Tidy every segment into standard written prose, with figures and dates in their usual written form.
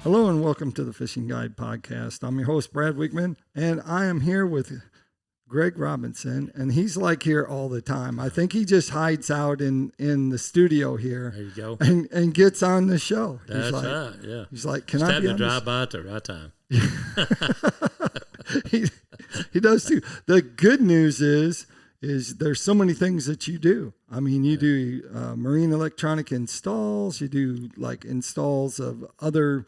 Hello and welcome to the Fishing Guide Podcast. I'm your host, Brad Wiegmann, and I am here with Greg Robinson, and he's like here all the time. I think he just hides out in the studio here. There you go. And gets on the show. That's right, yeah. He's like, can just I be on to drive by at the right time. he does too. The good news is there's so many things that you do. I mean, you do marine electronic installs. You do like installs of other,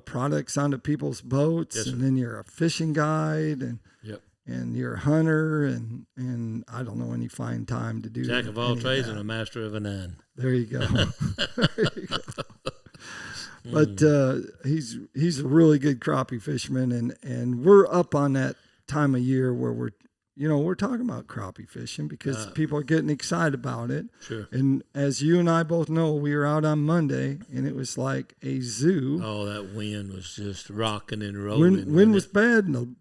products onto people's boats. Yes, and then you're a fishing guide and Yep. and you're a hunter and I don't know when you find time to do Jack of all trades that. and a master of a none. There you go. There you go. But he's a really good crappie fisherman, and we're up on that time of year where we're talking about crappie fishing because people are getting excited about it. Sure. And as you and I both know, we were out on Monday and it was like a zoo. Oh, that wind was just rocking and rolling. Wind was bad and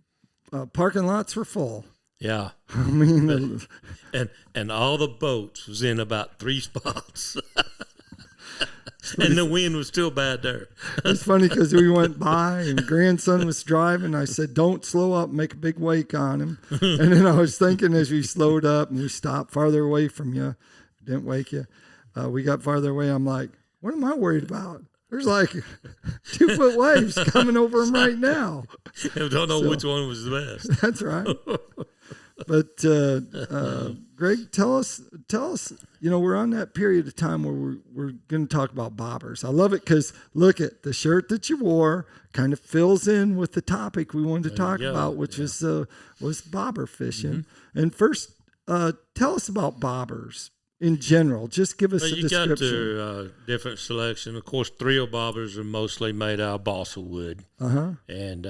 the parking lots were full. Yeah. I mean, and all the boats was in about 3 spots. And the wind was still bad there. It's funny because we went by and grandson was driving. I said, don't slow up, make a big wake on him. And then I was thinking as we slowed up and we stopped farther away from you, didn't wake you. We got farther away. I'm like, what am I worried about? There's like 2-foot waves coming over him right now. I don't know which one was the best. That's right. But Greg, tell us, we're on that period of time where we're going to talk about bobbers. I love it because look at the shirt that you wore kind of fills in with the topic we wanted to talk about, which was bobber fishing. Mm-hmm. And first, tell us about bobbers in general. Just give us a description. You got your different selection. Of course, thrill bobbers are mostly made out of balsa wood. Uh-huh. And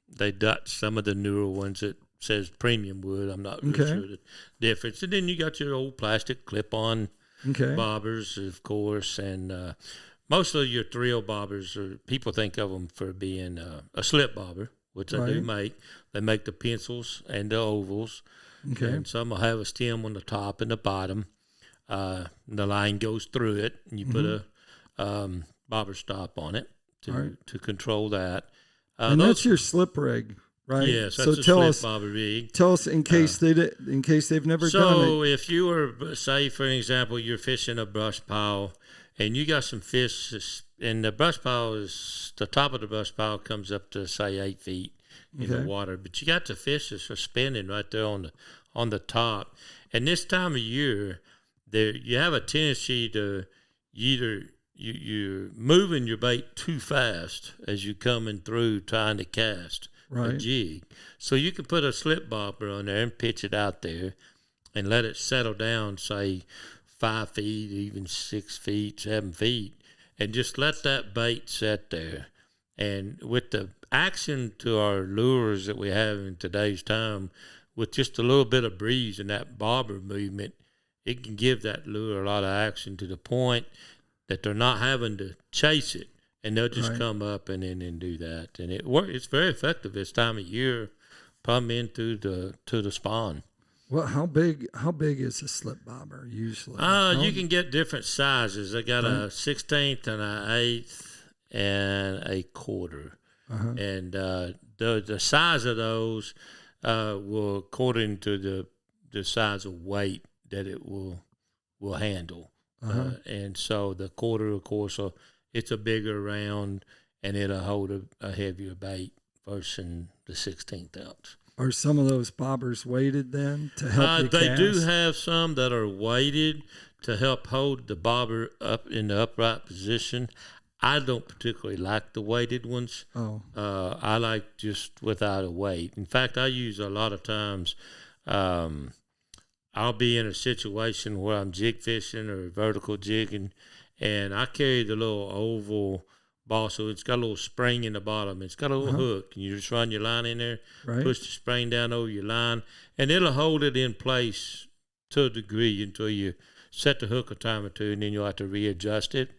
they Dutch some of the newer ones that says premium wood. I'm not really sure the difference. And then you got your old plastic clip-on bobbers, of course, and most of your thrill bobbers people think of them for being a slip bobber, which they do make. They make the pencils and the ovals, and some will have a stem on the top and the bottom. The line goes through it, and you put a bobber stop on it to control that. And that's your slip rig. Right. Yes, that's a slip bobber rig. Tell us in case they've never done it. So if you were, say for example, you're fishing a brush pile, and you got some fish, and the brush pile the top of the brush pile comes up to say 8 feet in the water, but you got the fish that's suspended right there on the top. And this time of year, you have a tendency to either you're moving your bait too fast as you're coming through trying to cast a jig. So you can put a slip bobber on there and pitch it out there and let it settle down, say 5 feet, even 6 feet, 7 feet, and just let that bait sit there. And with the action to our lures that we have in today's time, with just a little bit of breeze and that bobber movement, it can give that lure a lot of action to the point that they're not having to chase it. And they'll just come up and do that, and it's very effective this time of year, plumb into to the spawn. Well, how big is a slip bobber usually? You can get different sizes. They got a 1/16 and an 1/8 and a 1/4, and the size of those will according to the size of weight that it will handle, and so the 1/4, of course, it's a bigger round, and it'll hold a heavier bait versus the 1/16 ounce. Are some of those bobbers weighted then to help you They cast? do have some that are weighted to help hold the bobber up in the upright position. I don't particularly like the weighted ones. I like just without a weight. In fact, I use a lot of times, I'll be in a situation where I'm jig fishing or vertical jigging, and I carry the little oval balsa. It's got a little spring in the bottom. It's got a little hook, and you just run your line in there, push the spring down over your line, and it'll hold it in place to a degree until you set the hook a time or two, and then you'll have to readjust it.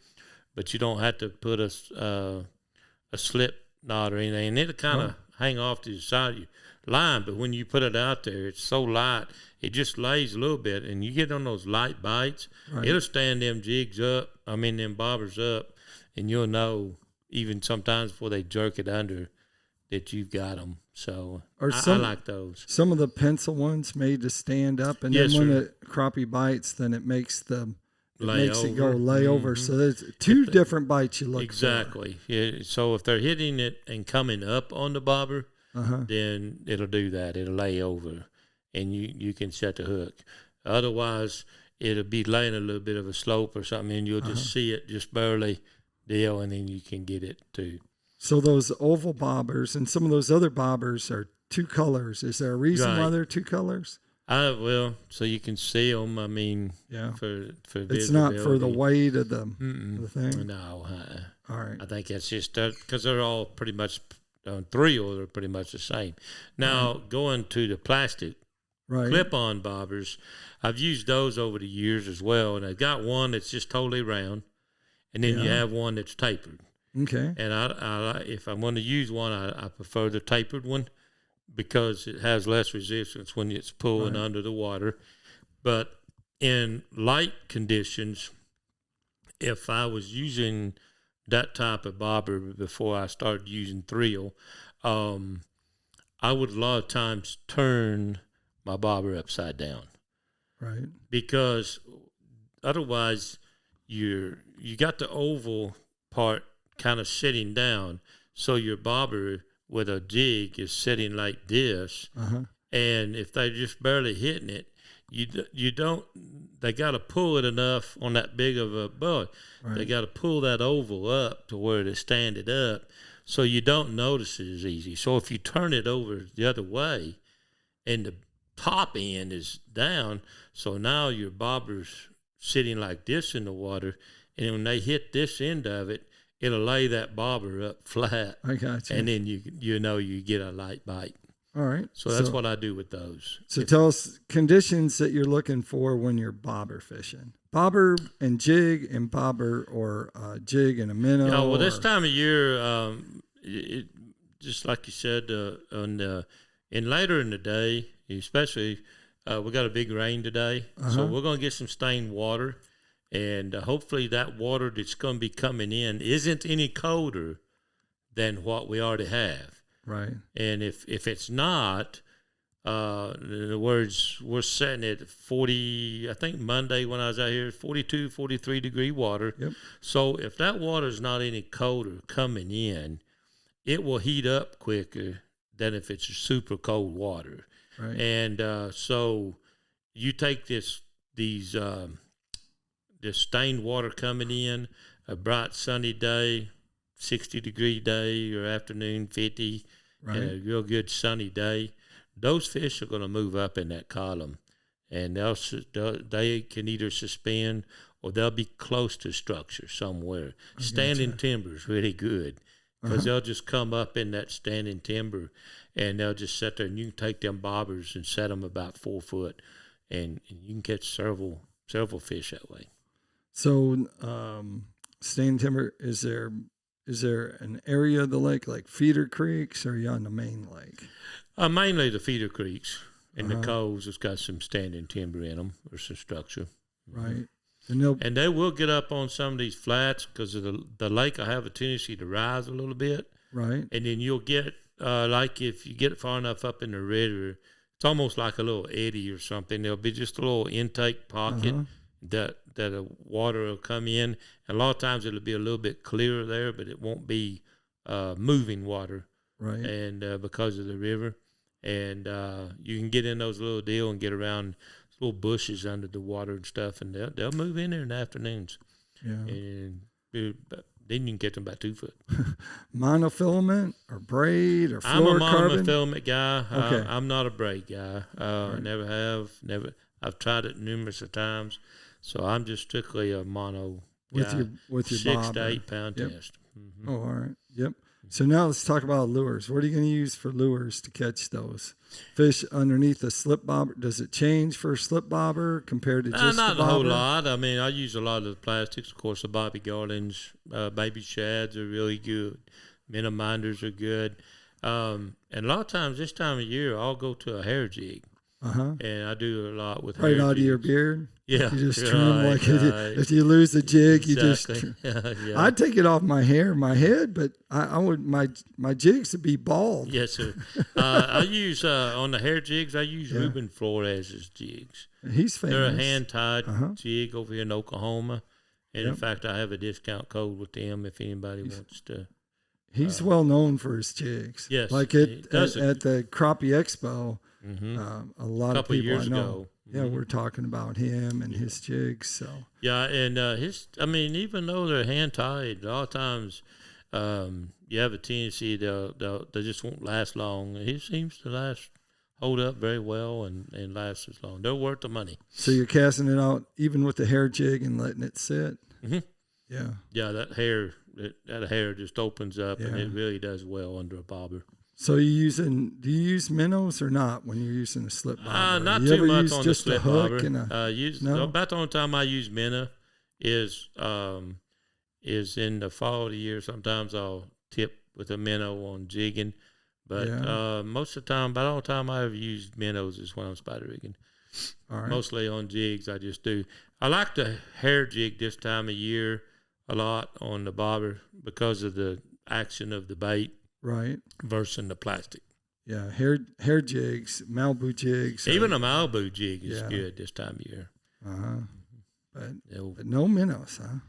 But you don't have to put a slip knot or anything, and it'll kind of hang off to the side of your line. But when you put it out there, it's so light, it just lays a little bit, and you get on those light bites, it'll stand them bobbers up, and you'll know even sometimes before they jerk it under, that you've got them. So I like those. Some of the pencil ones made to stand up, and Yes, then when sir. the crappie bites, then it makes it go over. lay over. So there's two different bites you look exactly. Yeah. So if they're hitting it and coming up on the bobber, then it'll do that. It'll lay over, and you can set the hook. Otherwise, it'll be laying a little bit of a slope or something, and you'll just see it just barely deal, and then you can get it too. So those oval bobbers and some of those other bobbers are two colors. Is there a reason why they're two colors? Well, so you can see them. I mean, for it's not for the weight of the thing. No. All right. I think that's just because they're all pretty much three, or they're pretty much the same. Now going to the plastic clip-on bobbers, I've used those over the years as well, and I've got one that's just totally round, and then you have one that's tapered. Okay. And I if I'm going to use one, I prefer the tapered one because it has less resistance when it's pulling under the water. But in light conditions, if I was using that type of bobber before I started using thrill, I would a lot of times turn my bobber upside down. Right. Because otherwise you got the oval part kind of sitting down, so your bobber with a jig is sitting like this, and if they're just barely hitting it, you don't. They got to pull it enough on that big of a boat. Right. They got to pull that oval up to where they stand it up, so you don't notice it as easy. So if you turn it over the other way, and the top end is down, so now your bobber's sitting like this in the water, and when they hit this end of it, it'll lay that bobber up flat. I got you. And then you get a light bite. All right. So that's what I do with those. So tell us conditions that you're looking for when you're bobber fishing. Bobber and jig, and bobber or jig and a minnow. Well, this time of year, just like you said, and later in the day, especially, we got a big rain today, so we're going to get some stained water. And hopefully that water that's going to be coming in isn't any colder than what we already have. Right. And if it's not, in other words, we're setting at 40, I think Monday when I was out here, 42, 43 degree water. Yep. So if that water is not any colder coming in, it will heat up quicker than if it's super cold water. Right. And so you take this stained water coming in, a bright sunny day, 60-degree day or afternoon, 50, and a real good sunny day, those fish are going to move up in that column, and they can either suspend or they'll be close to structure somewhere. Standing timber is really good because they'll just come up in that standing timber, and they'll just sit there, and you can take them bobbers and set them about 4 foot, and you can catch several fish that way. So, standing timber, is there an area of the lake like feeder creeks, or are you on the main lake? Mainly the feeder creeks and the coves has got some standing timber in them or some structure. Right. And they will get up on some of these flats because the lake will have a tendency to rise a little bit. Right. And then you'll get, like if you get far enough up in the river, it's almost like a little eddy or something. There'll be just a little intake pocket that the water will come in. And a lot of times it'll be a little bit clearer there, but it won't be moving water. Right. And because of the river. And you can get in those little deal and get around little bushes under the water and stuff, and they'll move in there in the afternoons. Yeah. And then you can get them about 2 foot. Monofilament or braid or fluorocarbon? I'm a monofilament guy. Okay. I'm not a braid guy. Right. Never have. I've tried it numerous of times. So I'm just strictly a mono guy. With your 6 bobber. to 8 pound test. Mm-hmm. Oh, all right. Yep. So now let's talk about lures. What are you going to use for lures to catch those fish underneath a slip bobber? Does it change for a slip bobber compared to just not the bobber? a whole lot. I mean, I use a lot of the plastics. Of course, the Bobby Garlands, baby shads are really good. Minnow minders are good. And a lot of times this time of year, I'll go to a hair jig. and I do a lot with right hair out of your jigs. beard. Yeah, You just trim right, like right. if you lose a jig, you just. Exactly. Yeah. I'd take it off my head, but I would my jigs would be bald. Yes, sir. I use on the hair jigs. I use Ruben Flores's jigs. He's famous. They're a hand tied jig over here in Oklahoma, and in fact, I have a discount code with them if anybody wants to. He's well known for his jigs. Yes, like at the Crappie Expo, a lot of people I know. Ago. Yeah, we're talking about him and his jigs. So yeah, and even though they're hand tied, a lot of times you have a tendency they just won't last long. He seems to hold up very well and last as long. They're worth the money. So you're casting it out even with the hair jig and letting it sit. Mm-hmm. Yeah. Yeah, that hair just opens up and it really does well under a bobber. So do you use minnows or not when you're using a slip bobber? Not too much on the slip bobber. No? About the only time I use minnow is in the fall of the year. Sometimes I'll tip with a minnow on jigging, but most of the time, about the only time I ever used minnows is when I'm spider rigging. All right. Mostly on jigs, I just do. I like the hair jig this time of year a lot on the bobber because of the action of the bait. Right. Versus the plastic. Yeah, hair jigs, Malibu jigs. Even a Malibu jig is good this time of year. But no minnows, huh?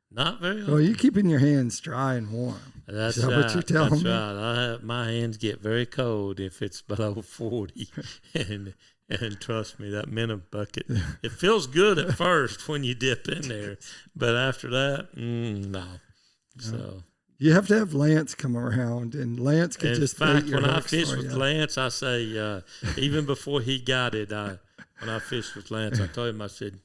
Not very often. Well, you're keeping your hands dry and warm. That's is that what you're telling me? Right. My hands get very cold if it's below 40. and trust me, that minnow bucket, it feels good at first when you dip in there. But after that, no. So... You have to have Lance come around, and Lance could just bait your hooks. In fact, when I fish with Lance, I say, even before he got it, when I fished with Lance, I told him, I said,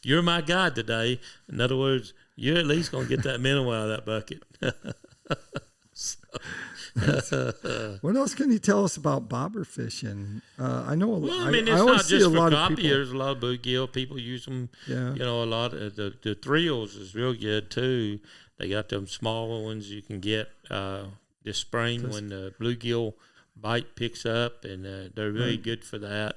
"You're my guide today." In other words, you're at least going to get that minnow out of that bucket. What else can you tell us about bobber fishing? I know a lot. Well, I mean, it's not just for crappie. There's a lot of bluegill. People use them. Yeah. A lot of the thrills is real good too. They got them smaller ones you can get this spring when the bluegill bite picks up, and they're really good for that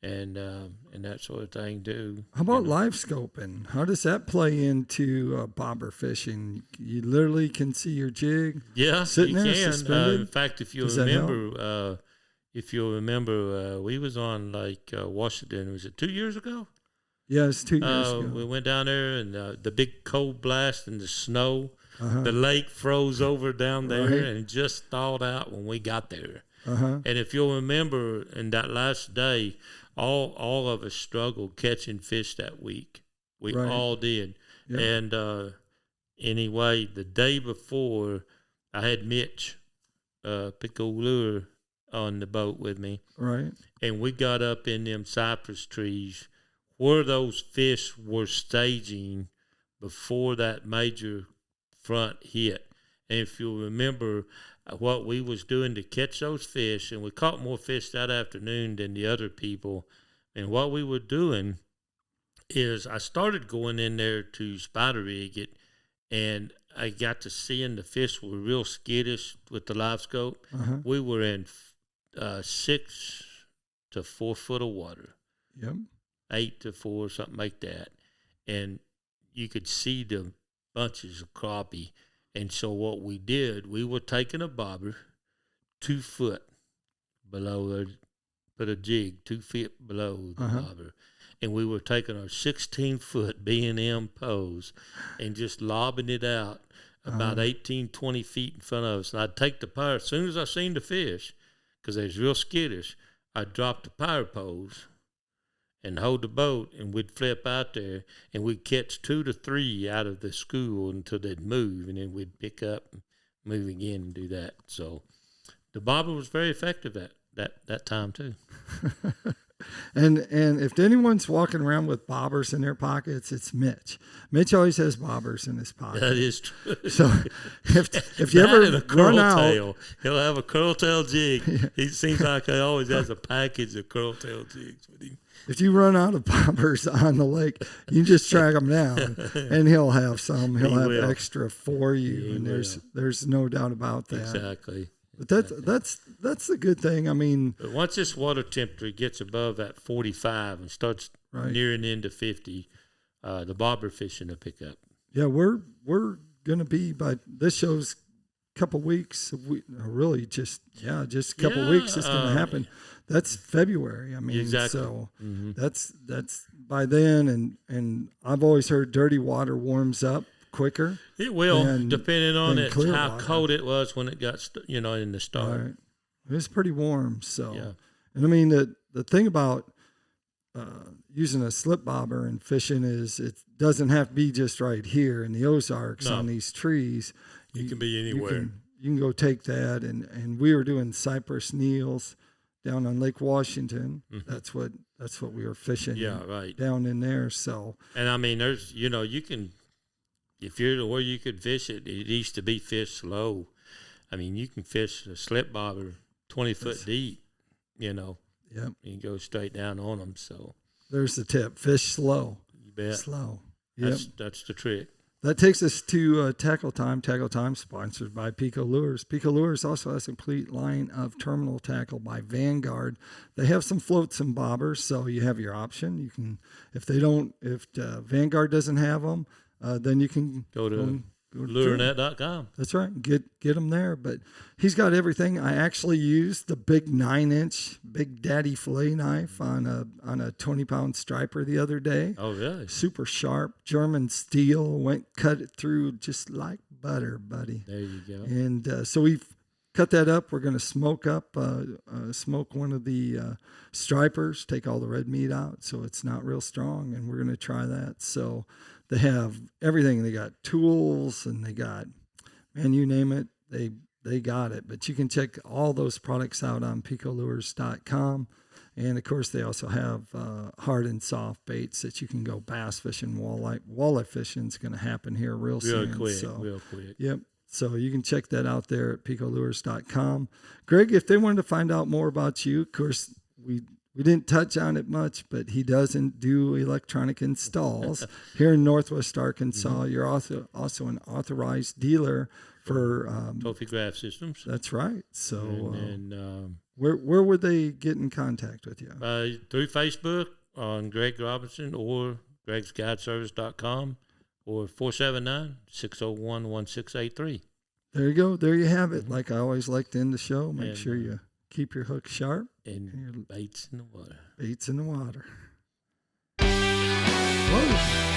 and that sort of thing too. How about live scoping? How does that play into bobber fishing? You literally can see your jig. Yeah, sitting there suspended. In fact, if you remember, we was on Lake Washington. Was it 2 years ago? Yeah, it's 2 years ago. We went down there, and the big cold blast and the snow, the lake froze over down there and just thawed out when we got there. And if you'll remember, in that last day, all of us struggled catching fish that week. We all did. Yep. And anyway, the day before, I had Mitch, PICO Lure, on the boat with me. Right. And we got up in them cypress trees where those fish were staging before that major front hit. And if you'll remember what we was doing to catch those fish, and we caught more fish that afternoon than the other people, and what we were doing is I started going in there to spider rig it, and I got to seeing the fish were real skittish with the live scope. We were in 6 to 4 foot of water. Yep. 8 to 4, something like that. And you could see the bunches of crappie. And so what we did, we were taking a bobber 2 foot below, put a jig 2 feet below the bobber. And we were taking our 16-foot B&M pose and just lobbing it out about 18, 20 feet in front of us. And I'd take the power, as soon as I seen the fish, because they was real skittish, I'd drop the power pose and hold the boat, and we'd flip out there, and we'd catch 2 to 3 out of the school until they'd move, and then we'd pick up and move again and do that. So the bobber was very effective at that time too. And if anyone's walking around with bobbers in their pockets, it's Mitch. Mitch always has bobbers in his pocket. That is true. So if you ever run out, he'll have a curl tail jig. Yeah. He seems like he always has a package of curl tail jigs with him. If you run out of bobbers on the lake, you just track them down, and he'll have some. He'll have extra for you, and there's no doubt about that. Exactly. But that's the good thing. I mean, but once this water temperature gets above that 45 and starts nearing into 50, the bobber fishing will pick up. Yeah, we're gonna be by this show's couple weeks. Really just a couple weeks. It's gonna happen. That's February. I mean, exactly. So that's by then. And I've always heard dirty water warms up quicker. It will, depending on how water. cold it was when it got in the start. Right. It was pretty warm. So, and I mean the thing about using a slip bobber and fishing is it doesn't have to be just right here in the Ozarks on these trees. You can be anywhere. You can go take that, and we were doing cypress Neils down on Lake Washington. That's what we were fishing. Yeah, right down in there. So, and I mean, there's you can, if you're where you could fish it, it needs to be fished slow. I mean, you can fish a slip bobber 20 foot deep. Yep. And go straight down on them. So there's the tip: fish slow. You bet. Slow. Yep. That's the trick. That takes us to Tackle Time. Tackle Time sponsored by PICO Lures. PICO Lures also has a complete line of terminal tackle by Vanguard. They have some floats and bobbers, so you have your option. You can, if Vanguard doesn't have them, then you can go to lurenet.com. That's right. Get them there. But he's got everything. I actually used the big 9-inch Big Daddy fillet knife on a 20-pound striper the other day. Oh, really? Super sharp German steel. Cut it through just like butter, buddy. There you go. And so we've cut that up. We're going to smoke one of the stripers, take all the red meat out so it's not real strong, and we're going to try that. So they have everything. They got tools, and they got, man, you name it, they got it. But you can check all those products out on PICOLures.com. And, of course, they also have hard and soft baits that you can go bass fishing. Walleye fishing is going to happen here real soon. Real quick. Yep. So you can check that out there at PICOLures.com. Greg, if they wanted to find out more about you, of course, we didn't touch on it much, but he doesn't do electronic installs here in Northwest Arkansas. You're also an authorized dealer for Trophygraph Systems. That's right. So and where would they get in contact with you? Through Facebook on Greg Robinson or gregsguideservice.com or 479-601-1683. There you go. There you have it. Like I always like to end the show, make sure you keep your hook sharp. And your baits in the water. Baits in the water. Whoa.